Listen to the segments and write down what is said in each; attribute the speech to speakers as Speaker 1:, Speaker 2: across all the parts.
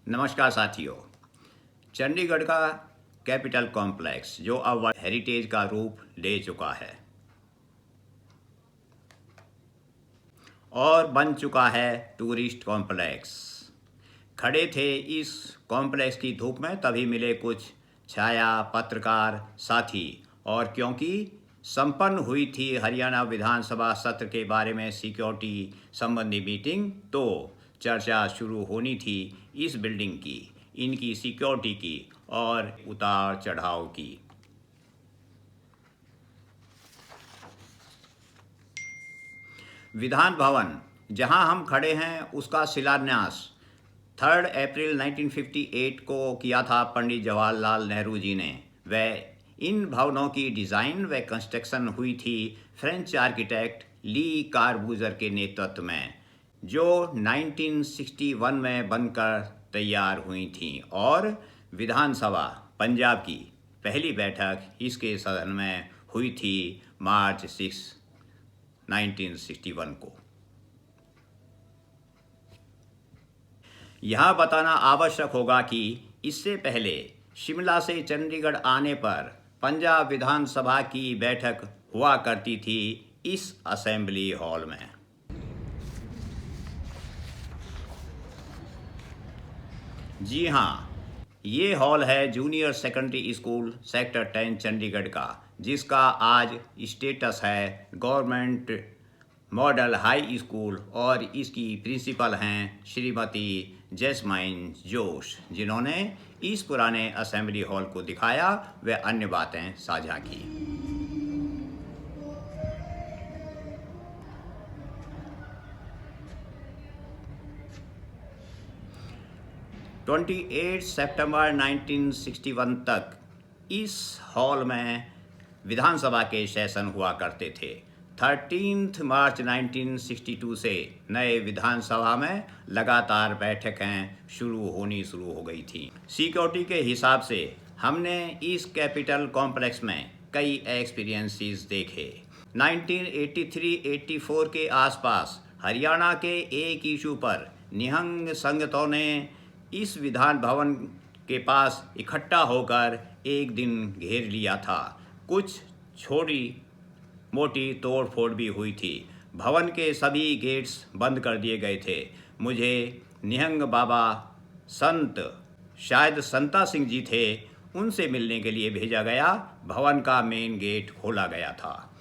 Speaker 1: नमस्कार साथियों। चंडीगढ़ का कैपिटल कॉम्प्लेक्स जो अब वर्ल्ड हेरिटेज का रूप ले चुका है और बन चुका है टूरिस्ट कॉम्प्लेक्स। खड़े थे इस कॉम्प्लेक्स की धूप में, तभी मिले कुछ छाया पत्रकार साथी। और क्योंकि संपन्न हुई थी हरियाणा विधानसभा सत्र के बारे में सिक्योरिटी संबंधी मीटिंग, तो चर्चा शुरू होनी थी इस बिल्डिंग की, इनकी सिक्योरिटी की और उतार चढ़ाव की। विधान भवन जहां हम खड़े हैं उसका शिलान्यास 3 अप्रैल 1958 को किया था पंडित जवाहरलाल नेहरू जी ने। वह इन भवनों की डिज़ाइन व कंस्ट्रक्शन हुई थी फ्रेंच आर्किटेक्ट ली कार्बूजर के नेतृत्व में, जो 1961 में बनकर तैयार हुई थीं। और विधानसभा पंजाब की पहली बैठक इसके सदन में हुई थी मार्च 6, 1961 को। यह बताना आवश्यक होगा कि इससे पहले शिमला से चंडीगढ़ आने पर पंजाब विधानसभा की बैठक हुआ करती थी इस असेंबली हॉल में। जी हाँ, ये हॉल है junior secondary school sector 10 Chandigarh का, जिसका आज स्टेटस है गवर्नमेंट मॉडल हाई स्कूल। और इसकी प्रिंसिपल हैं श्रीमती जैस्माइन जोश, जिन्होंने इस पुराने असेंबली हॉल को दिखाया व अन्य बातें साझा की। 28 सितंबर 1961 तक इस हॉल में विधानसभा के सेशन हुआ करते थे। 13 मार्च 1962 से नए विधानसभा में लगातार बैठकें शुरू हो गई थी। सिक्योरिटी के हिसाब से हमने इस कैपिटल कॉम्प्लेक्स में कई एक्सपीरियंसेस देखे। 1983-84 के आसपास हरियाणा के एक इशू पर निहंग संगठनों ने इस विधान भवन के पास इकट्ठा होकर एक दिन घेर लिया था। कुछ छोटी मोटी तोड़ फोड़ भी हुई थी। भवन के सभी गेट्स बंद कर दिए गए थे। मुझे निहंग बाबा संत, शायद संता सिंह जी थे, उनसे मिलने के लिए भेजा गया। भवन का मेन गेट खोला गया था।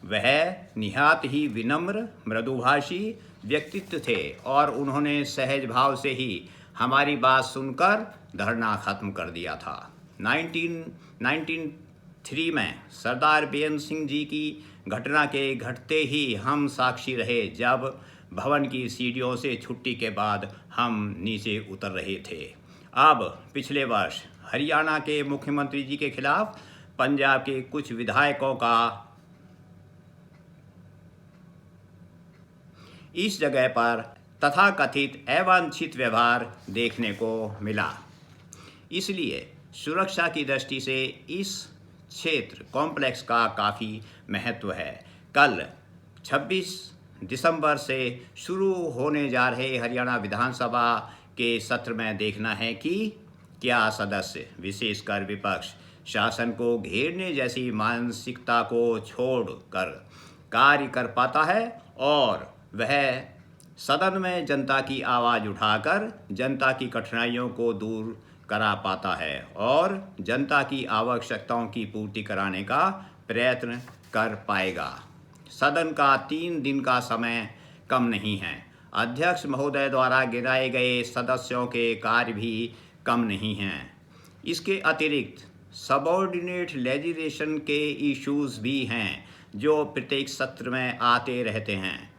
Speaker 1: वह निहायत ही विनम्र मृदुभाषी व्यक्तित्व थे और उन्होंने सहज भाव से ही हमारी बात सुनकर धरना खत्म कर दिया था। 1993 में सरदार बेअंत सिंह जी की घटना के घटते ही हम साक्षी रहे, जब भवन की सीढ़ियों से छुट्टी के बाद हम नीचे उतर रहे थे। अब पिछले वर्ष हरियाणा के मुख्यमंत्री जी के खिलाफ पंजाब के कुछ विधायकों का इस जगह पर तथाकथित अवांछित व्यवहार देखने को मिला। इसलिए सुरक्षा की दृष्टि से इस क्षेत्र कॉम्प्लेक्स का काफ़ी महत्व है। कल 26 दिसंबर से शुरू होने जा रहे हरियाणा विधानसभा के सत्र में देखना है कि क्या सदस्य, विशेषकर विपक्ष, शासन को घेरने जैसी मानसिकता को छोड़कर कार्य कर पाता है और वह सदन में जनता की आवाज़ उठाकर जनता की कठिनाइयों को दूर करा पाता है और जनता की आवश्यकताओं की पूर्ति कराने का प्रयत्न कर पाएगा। सदन का 3 दिन का समय कम नहीं है। अध्यक्ष महोदय द्वारा गिनाए गए सदस्यों के कार्य भी कम नहीं हैं। इसके अतिरिक्त सबऑर्डिनेट लेजिस्लेशन के इश्यूज भी हैं जो प्रत्येक सत्र में आते रहते हैं।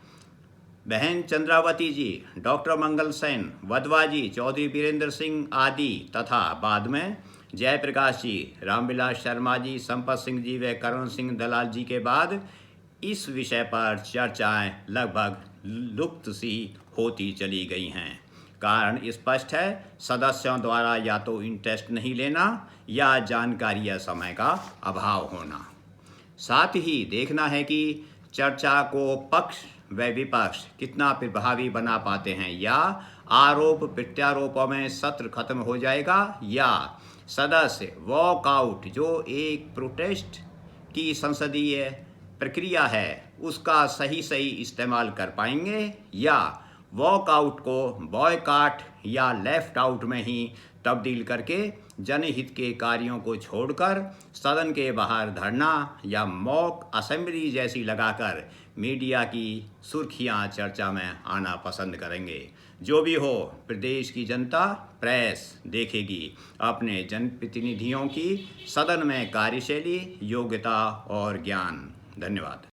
Speaker 1: बहन चंद्रावती जी, डॉक्टर मंगल सेन, वधवा जी, चौधरी वीरेंद्र सिंह आदि तथा बाद में जयप्रकाश जी, रामविलास शर्मा जी, संपत सिंह जी व करण सिंह दलाल जी के बाद इस विषय पर चर्चाएं लगभग लुप्त सी होती चली गई हैं। कारण स्पष्ट है, सदस्यों द्वारा या तो इंटरेस्ट नहीं लेना या जानकारी या समय का अभाव होना। साथ ही देखना है कि चर्चा को पक्ष व विपक्ष कितना प्रभावी बना पाते हैं या आरोप प्रत्यारोपों में सत्र खत्म हो जाएगा, या सदस्य वॉकआउट जो एक प्रोटेस्ट की संसदीय प्रक्रिया है उसका सही इस्तेमाल कर पाएंगे, या वॉकआउट को बॉयकॉट या लेफ्ट आउट में ही तब्दील करके जनहित के कार्यों को छोड़कर सदन के बाहर धरना या मॉक असेंबली जैसी लगाकर मीडिया की सुर्खियां चर्चा में आना पसंद करेंगे। जो भी हो, प्रदेश की जनता प्रेस देखेगी अपने जनप्रतिनिधियों की सदन में कार्यशैली, योग्यता और ज्ञान। धन्यवाद।